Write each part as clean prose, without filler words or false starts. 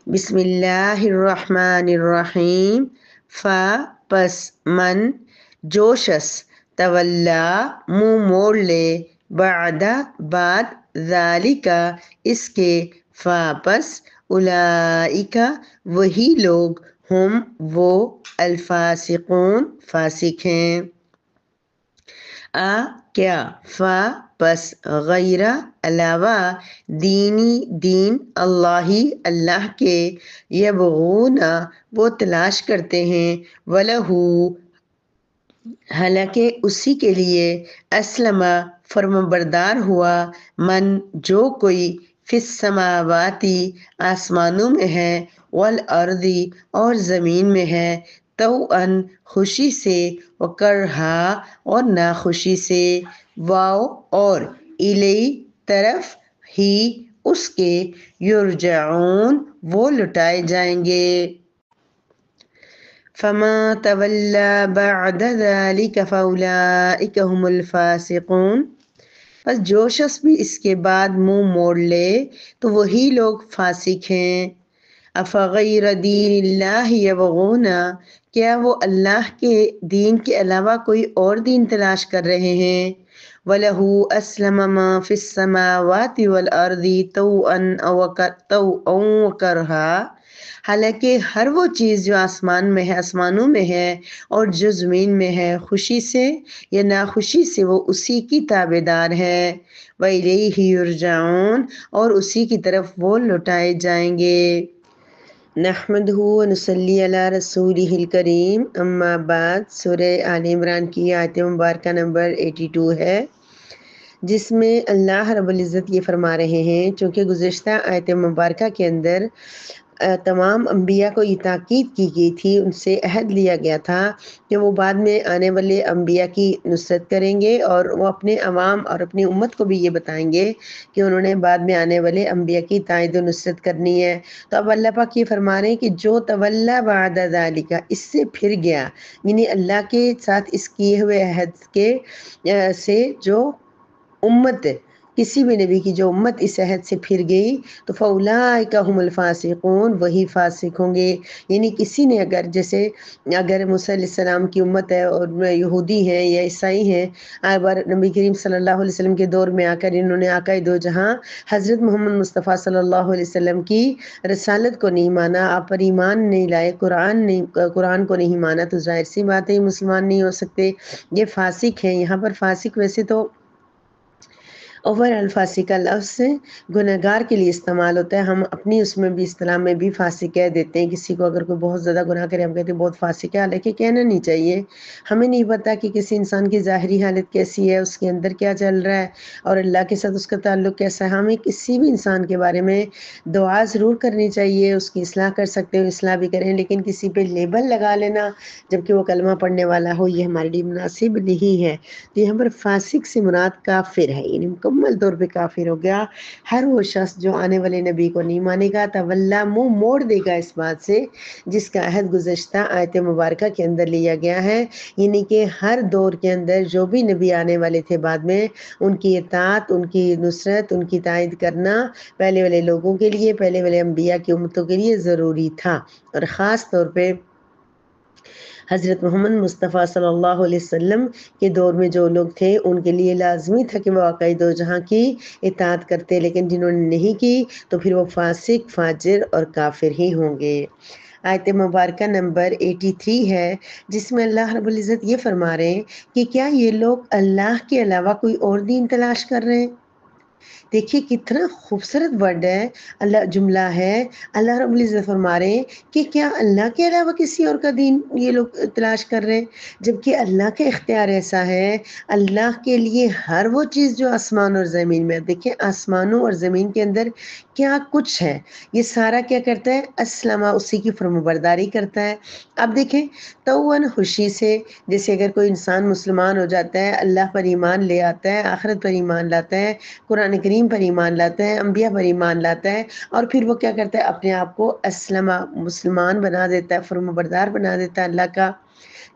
بسم اللہ الرحمن الرحیم فا پس من جو شخص تولا منہ موڑ لے بعد بعد ذالک اس کے فا پس اولئک وہی لوگ ہم وہ الفاسقون فاسق ہیں کیا فا پس غیر علاوہ دینی دین اللہ کے یبغون وہ تلاش کرتے ہیں ولہو حالانکہ اسی کے لیے اسلم فرمانبردار ہوا من جو کوئی فی السماواتی آسمانوں میں ہے والارضی اور زمین میں ہے طوعاً خوشی سے وکرہا اور ناخوشی سے واو اور الی طرف ہی اس کے یرجعون وہ لٹائے جائیں گے فما تولی بعد ذلك فاولئک هم الفاسقون بس جو شخص بھی اس کے بعد منہ موڑ لے تو وہی لوگ فاسق ہیں افغیر دین اللہ یبغون کیا وہ اللہ کے دین کے علاوہ کوئی اور دین تلاش کر رہے ہیں وَلَهُ أَسْلَمَ مَا فِي السَّمَاوَاتِ وَالْأَرْضِ طَوْعًا وَكَرْهًا حالانکہ ہر وہ چیز جو آسمان میں ہے آسمانوں میں ہے اور جو زمین میں ہے خوشی سے یا ناخوشی سے وہ اسی کی تابعدار ہے وَإِلَيْهِ يُرْجَعُونَ اور اسی کی طرف وہ لوٹائے جائیں گے نحمدہ ونصلی علی رسولہ الکریم اما بعد سورہ آل عمران کی آیت مبارکہ نمبر 82 ہے جس میں اللہ رب العزت یہ فرما رہے ہیں چونکہ گزشتہ آیت مبارکہ کے اندر تمام انبیاء کو یہ تاکید کی گئی تھی ان سے عہد لیا گیا تھا کہ وہ بعد میں آنے والے انبیاء کی نصرت کریں گے اور وہ اپنے عوام اور اپنی امت کو بھی یہ بتائیں گے کہ انہوں نے بعد میں آنے والے انبیاء کی تائید و نصرت کرنی ہے تو اب اللہ پاک یہ فرما رہے ہیں کہ جو تولا بعد ذالک اس سے پھر گیا یعنی اللہ کے ساتھ اس کیے ہوئے عہد کے سے جو امت کسی بھی نبی کی جو امت اس عہد سے پھر گئی تو فاولئک هم الفاسقون وہی فاسق ہوں گے یعنی کسی نے اگر موسیٰ علیہ السلام کی امت ہے اور یہودی ہیں یا عیسائی ہیں بار نبی کریم صلی اللہ علیہ وسلم کے دور میں آ کر انہوں نے آقا دو جہاں حضرت محمد مصطفیٰ صلی اللہ علیہ وسلم کی رسالت کو نہیں مانا آپ پر ایمان نہیں لائے قرآن کو نہیں مانا تو ظاہر سی بات ہے مسلمان نہیں ہو سکتے یہ فاسق ہیں یہاں پر فاسق ویسے تو اوور الفاسق کا لفظ گناہگار کے لیے استعمال ہوتا ہے ہم اپنی اس میں بھی اصطلاح میں بھی فاسق کہہ دیتے ہیں کسی کو اگر کوئی بہت زیادہ گناہ کرے ہم کہتے ہیں بہت فاسق ہے حالانکہ کہنا نہیں چاہیے ہمیں نہیں پتہ کہ کسی انسان کی ظاہری حالت کیسی ہے اس کے اندر کیا چل رہا ہے اور اللہ کے ساتھ اس کا تعلق کیسا ہے ہمیں کسی بھی انسان کے بارے میں دعا ضرور کرنی چاہیے اس کی اصلاح کر سکتے ہیں اصلاح بھی کریں لیکن کسی پہ لیبل لگا لینا جبکہ وہ کلمہ پڑھنے والا ہو یہ ہمارے لیے مناسب نہیں ہے تو یہاں پر فاسق سے مراد کافر ہے یعنی مکمل طور پہ کافر ہو گیا ہر وہ شخص جو آنے والے نبی کو نہیں مانے گا تولا منہ موڑ دے گا اس بات سے جس کا عہد گزشتہ آیت مبارکہ کے اندر لیا گیا ہے یعنی کہ ہر دور کے اندر جو بھی نبی آنے والے تھے بعد میں ان کی اطاعت ان کی نصرت ان کی تائید کرنا پہلے والے لوگوں کے لیے پہلے والے انبیاء کی امتوں کے لیے ضروری تھا اور خاص طور پہ حضرت محمد مصطفیٰ صلی اللہ علیہ وسلم کے دور میں جو لوگ تھے ان کے لیے لازمی تھا کہ وہ آقا دو جہاں کی اطاعت کرتے لیکن جنہوں نے نہیں کی تو پھر وہ فاسق فاجر اور کافر ہی ہوں گے آیت مبارکہ نمبر 83 ہے جس میں اللہ رب العزت یہ فرما رہے ہیں کہ کیا یہ لوگ اللہ کے علاوہ کوئی اور دین تلاش کر رہے ہیں دیکھیے کتنا خوبصورت ورڈ ہے اللہ جملہ ہے اللہ رب العزت فرما رہے ہیں کہ کیا اللہ کے علاوہ کسی اور کا دین یہ لوگ تلاش کر رہے ہیں جبکہ اللہ کا اختیار ایسا ہے اللہ کے لیے ہر وہ چیز جو آسمان اور زمین میں دیکھیں آسمانوں اور زمین کے اندر کیا کچھ ہے یہ سارا کیا کرتا ہے اسلمہ اسی کی فرمانبرداری کرتا ہے اب دیکھیں توأن خوشی سے جیسے اگر کوئی انسان مسلمان ہو جاتا ہے اللہ پر ایمان لے آتا ہے آخرت پر ایمان لاتا ہے قرآن کریم پر ایمان لاتا ہے انبیاء پر ایمان لاتا ہے اور پھر وہ کیا کرتا ہے اپنے آپ کو اسلمہ مسلمان بنا دیتا ہے فرمانبردار بنا دیتا ہے اللہ کا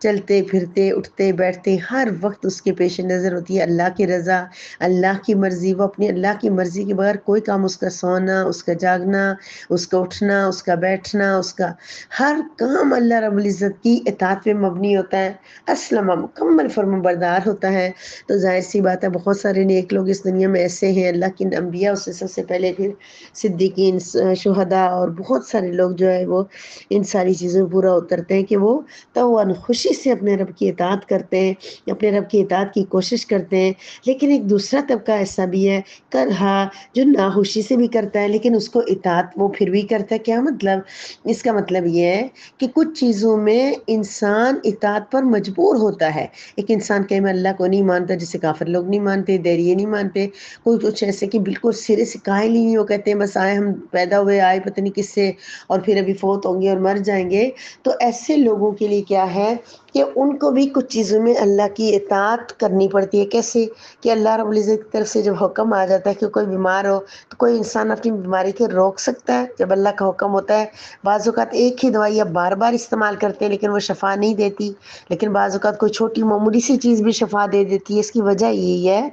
چلتے پھرتے اٹھتے بیٹھتے ہر وقت اس کے پیش نظر ہوتی ہے اللہ کی رضا، اللہ کی مرضی۔ وہ اپنی اللہ کی مرضی کے بغیر کوئی کام، اس کا سونا، اس کا جاگنا، اس کا اٹھنا، اس کا بیٹھنا، اس کا ہر کام اللہ رب العزت کی اطاعت پہ مبنی ہوتا ہے، اسلم مکمل فرما بردار ہوتا ہے۔ تو ظاہر سی بات ہے بہت سارے نیک لوگ اس دنیا میں ایسے ہیں، اللہ کے انبیاء اس سے سب سے پہلے، پھر صدیقین، شہداء، اور بہت سارے لوگ جو ہے وہ ان ساری چیزوں میں پورا اترتے ہیں کہ وہ توان خوشی سے اپنے رب کی اطاعت کرتے ہیں، اپنے رب کی اطاعت کی کوشش کرتے ہیں۔ لیکن ایک دوسرا طبقہ ایسا بھی ہے کرہا، جو ناخوشی سے بھی کرتا ہے لیکن اس کو اطاعت وہ پھر بھی کرتا ہے۔ کیا مطلب؟ اس کا مطلب یہ ہے کہ کچھ چیزوں میں انسان اطاعت پر مجبور ہوتا ہے۔ ایک انسان کہ میں اللہ کو نہیں مانتا، جسے کافر لوگ نہیں مانتے، دیریے نہیں مانتے، کوئی کچھ ایسے کہ بالکل سرے سے قائل ہی نہیں، وہ کہتے ہیں بس آئے ہم پیدا ہوئے آئے پتہ نہیں کس سے، اور پھر ابھی فوت ہوں گے اور مر جائیں گے۔ تو ایسے لوگوں کے لیے کیا ہے کہ ان کو بھی کچھ چیزوں میں اللہ کی اطاعت کرنی پڑتی ہے۔ کیسے؟ کہ اللہ رب العزت کی طرف سے جب حکم آ جاتا ہے کہ کوئی بیمار ہو، تو کوئی انسان اپنی بیماری کو روک سکتا ہے؟ جب اللہ کا حکم ہوتا ہے، بعض اوقات ایک ہی دوائی آپ بار بار استعمال کرتے ہیں لیکن وہ شفا نہیں دیتی، لیکن بعض اوقات کوئی چھوٹی معمولی سی چیز بھی شفا دے دیتی ہے۔ اس کی وجہ یہی ہے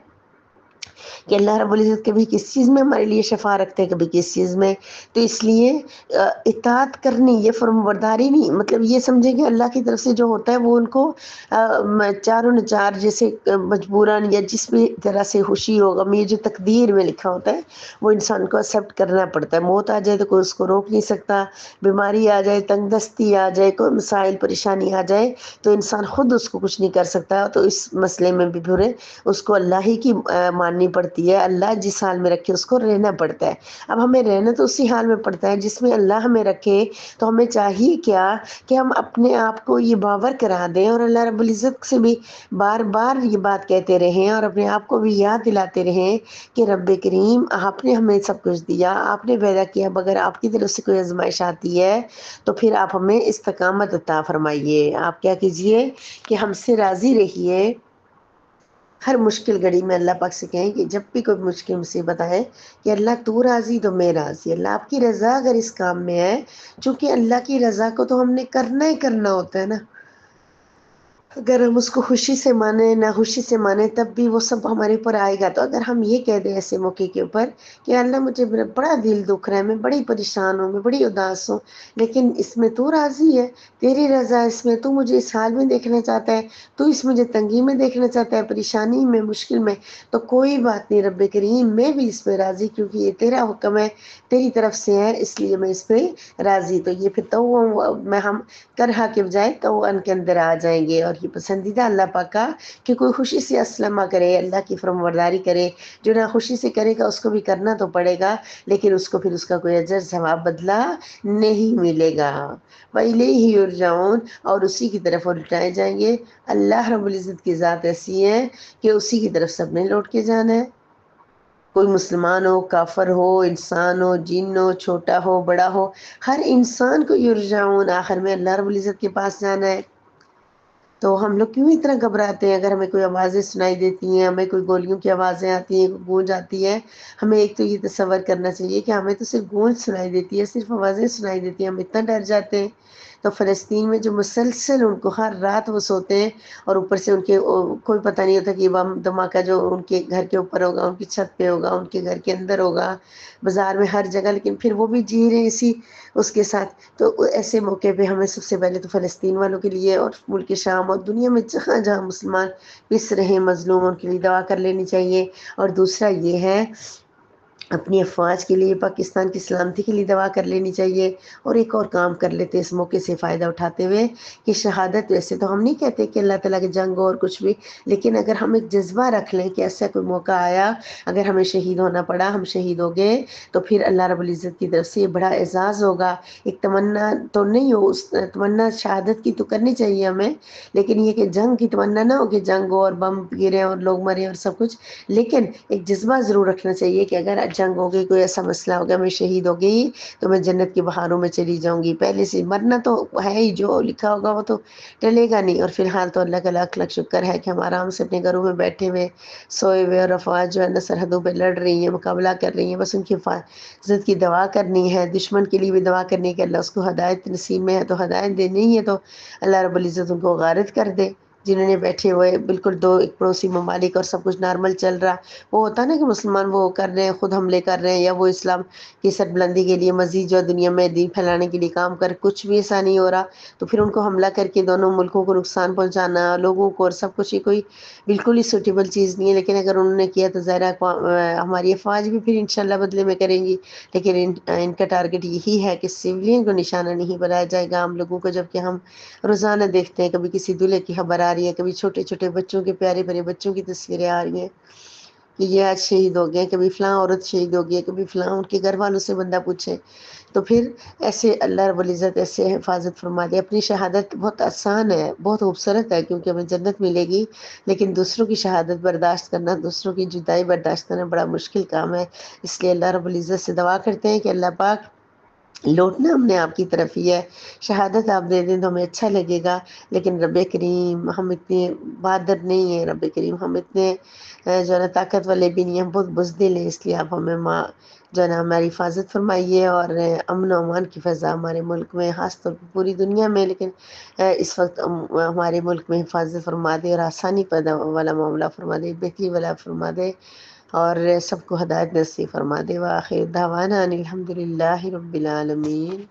کہ اللہ رب العزت کبھی کس چیز میں ہمارے لیے شفا رکھتے ہیں، کبھی کس چیز میں۔ تو اس لیے اطاعت کرنی، یہ فرمانبرداری نہیں، مطلب یہ سمجھیں کہ اللہ کی طرف سے جو ہوتا ہے وہ ان کو چاروں نچار جیسے مجبوراً یا جس بھی طرح سے خوشی ہو غم، یہ جو تقدیر میں لکھا ہوتا ہے وہ انسان کو ایکسیپٹ کرنا پڑتا ہے۔ موت آ جائے تو کوئی اس کو روک نہیں سکتا، بیماری آ جائے، تنگ دستی آ جائے، کوئی مسائل پریشانی آ جائے تو انسان خود اس کو کچھ نہیں کر سکتا۔ تو اس مسئلے میں بھی پورے اس کو اللہ ہی کی ماننی پڑتی ہے، اللہ جس حال میں رکھے اس کو رہنا پڑتا ہے۔ اب ہمیں رہنا تو اسی حال میں پڑتا ہے جس میں اللہ ہمیں رکھے۔ تو ہمیں چاہیے کیا کہ ہم اپنے آپ کو یہ باور کرا دیں اور اللہ رب العزت سے بھی بار بار یہ بات کہتے رہیں اور اپنے آپ کو بھی یاد دلاتے رہیں کہ رب کریم آپ نے ہمیں سب کچھ دیا، آپ نے پیدا کیا، مگر آپ کی طرف سے کوئی آزمائش آتی ہے تو پھر آپ ہمیں استقامت عطا فرمائیے۔ آپ کیا کیجئے کہ ہم سے راضی رہیے۔ ہر مشکل گھڑی میں اللہ پاک سے کہیں کہ جب بھی کوئی مشکل مصیبت آئے کہ اللہ تو راضی تو میں راضی، اللہ آپ کی رضا اگر اس کام میں ہے، چونکہ اللہ کی رضا کو تو ہم نے کرنا ہی کرنا ہوتا ہے نا۔ اگر ہم اس کو خوشی سے مانیں نہ خوشی سے مانیں تب بھی وہ سب ہمارے اوپر آئے گا۔ تو اگر ہم یہ کہہ دیں ایسے موقع کے اوپر کہ اللہ مجھے بڑا دل دکھ رہا ہے، میں بڑی پریشان ہوں، میں بڑی اداس ہوں، لیکن اس میں تو راضی ہے، تیری رضا اس میں، تو مجھے اس حال میں دیکھنا چاہتا ہے، تو اس مجھے تنگی میں دیکھنا چاہتا ہے، پریشانی میں، مشکل میں، تو کوئی بات نہیں رب کریم، میں بھی اس پہ راضی، کیونکہ یہ تیرا حکم ہے، تیری طرف سے ہے، اس لیے میں اس پہ راضی۔ تو یہ پھر تو میں ہم کرہا کے بجائے توان کے اندر آ جائیں گے، اور یہ پسندیدہ اللہ پاک کا کہ کوئی خوشی سے اسلمہ کرے، اللہ کی فرمانبرداری کرے۔ جو نہ خوشی سے کرے گا اس کو بھی کرنا تو پڑے گا، لیکن اس کو پھر اس کا کوئی اجر ثواب بدلہ نہیں ملے گا۔ وَإِلَيْهِ يُرْجَعُونَ، اور اسی کی طرف لوٹائے جائیں گے۔ اللہ رب العزت کی ذات ایسی ہے کہ اسی کی طرف سب نے لوٹ کے جانا ہے۔ کوئی مسلمان ہو، کافر ہو، انسان ہو، جن ہو، چھوٹا ہو، بڑا ہو، ہر انسان کو یرجعون، آخر میں اللہ رب العزت کے پاس جانا ہے۔ تو ہم لوگ کیوں اتنا گھبراتے ہیں اگر ہمیں کوئی آوازیں سنائی دیتی ہیں، ہمیں کوئی گولیوں کی آوازیں آتی ہیں، کوئی گونج آتی ہے؟ ہمیں ایک تو یہ تصور کرنا چاہیے کہ ہمیں تو صرف گونج سنائی دیتی ہے، صرف آوازیں سنائی دیتی ہیں، ہم اتنا ڈر جاتے ہیں۔ تو فلسطین میں جو مسلسل ان کو ہر رات وہ سوتے ہیں، اور اوپر سے ان کے کوئی پتہ نہیں ہوتا کہ بم دھماکہ جو ان کے گھر کے اوپر ہوگا، ان کی چھت پہ ہوگا، ان کے گھر کے اندر ہوگا، بازار میں، ہر جگہ، لیکن پھر وہ بھی جی رہے ہیں اسی اس کے ساتھ۔ تو ایسے موقع پہ ہمیں سب سے پہلے تو فلسطین والوں کے لیے اور ملک شام اور دنیا میں جہاں جہاں مسلمان پس رہے ہیں مظلوم، ان کے لیے دعا کر لینی چاہیے۔ اور دوسرا یہ ہے اپنی افواج کے لیے، پاکستان کی سلامتی کے لیے دعا کر لینی چاہیے۔ اور ایک اور کام کر لیتے اس موقع سے فائدہ اٹھاتے ہوئے کہ شہادت، ویسے تو ہم نہیں کہتے کہ اللہ تعالیٰ کی جنگ ہو اور کچھ بھی، لیکن اگر ہم ایک جذبہ رکھ لیں کہ ایسا کوئی موقع آیا، اگر ہمیں شہید ہونا پڑا، ہم شہید ہو گئے، تو پھر اللہ رب العزت کی طرف سے یہ بڑا اعزاز ہوگا۔ ایک تمنا تو نہیں ہو، اس تمنا شہادت کی تو کرنی چاہیے ہمیں، لیکن یہ کہ جنگ کی تمنا نہ ہو کہ جنگ ہو اور بم گرے اور لوگ مرے اور سب کچھ، لیکن ایک جذبہ ضرور رکھنا چاہیے کہ اگر جنگ ہو گئی، کوئی ایسا مسئلہ ہو گیا، میں شہید ہو گئی تو میں جنت کی بہاروں میں چلی جاؤں گی، پہلے سے مرنا تو ہے ہی، جو لکھا ہوگا وہ تو ٹلے گا نہیں۔ اور فی الحال تو اللہ کا لاکھ لاکھ شکر ہے کہ ہم آرام سے اپنے گھروں میں بیٹھے ہوئے سوئے ہوئے، اور افواج جو ہے نا سرحدوں پہ لڑ رہی ہیں، مقابلہ کر رہی ہیں، بس ان کی حفاظت کی دعا کرنی ہے، دشمن کے لیے بھی دعا کرنی ہے کہ اللہ اس کو ہدایت نصیب میں ہے تو ہدایت دے، نہیں ہے تو اللہ رب العزت ان کو غارت کر دے۔ جنہوں نے بیٹھے ہوئے بالکل دو ایک پڑوسی ممالک اور سب کچھ نارمل چل رہا، وہ ہوتا نا کہ مسلمان وہ کر رہے ہیں، خود حملے کر رہے ہیں، یا وہ اسلام کی سربلندی کے لیے مزید جو دنیا میں دین پھیلانے کے لیے کام کر، کچھ بھی ایسا نہیں ہو رہا، تو پھر ان کو حملہ کر کے دونوں ملکوں کو نقصان پہنچانا لوگوں کو اور سب کچھ، یہ کوئی بالکل ہی سوٹیبل چیز نہیں ہے۔ لیکن اگر انہوں نے کیا تو ظاہر ہے ہماری افواج بھی پھر انشاءاللہ بدلے میں کریں گی، لیکن ان کا ٹارگٹ یہی ہے کہ سویلین کو نشانہ نہیں بنایا جائے گا، عام لوگوں کو، جبکہ ہم روزانہ دیکھتے ہیں کبھی کسی دولہے کی خبر آ رہی ہے، کبھی چھوٹے چھوٹے بچوں کے پیارے پیارے بچوں کی تصویریں آ رہی ہیں کہ یہ آج شہید ہو گئے، کبھی فلاں عورت شہید ہو گئی، کبھی فلاں، ان کے گھر والوں سے بندہ پوچھے، تو پھر ایسے اللہ رب العزت ایسے حفاظت فرما دے۔ اپنی شہادت بہت آسان ہے، بہت خوبصورت ہے، کیونکہ ہمیں جنت ملے گی، لیکن دوسروں کی شہادت برداشت کرنا، دوسروں کی جدائی برداشت کرنا بڑا مشکل کام ہے۔ اس لیے اللہ رب العزت سے دعا کرتے ہیں کہ اللہ پاک لوٹنا ہم نے آپ کی طرف ہی ہے، شہادت آپ دے دیں تو ہمیں اچھا لگے گا، لیکن رب کریم ہم اتنے بہادر نہیں ہیں، رب کریم ہم اتنے جو ہے نا طاقت والے بھی نہیں ہیں، ہم بہت بزدل ہیں، اس لیے آپ ہمیں جو ہے نا ہماری حفاظت فرمائیے، اور امن و امان کی فضا ہمارے ملک میں، خاص طور پر پوری دنیا میں، لیکن اس وقت ہمارے ملک میں حفاظت فرما دے، اور آسانی پیدا والا معاملہ فرما دے، بہتری والا فرما دے، اور سب کو ہدایت نصیب فرما دے۔ وآخر دعوانا ان الحمد للہ رب العالمین۔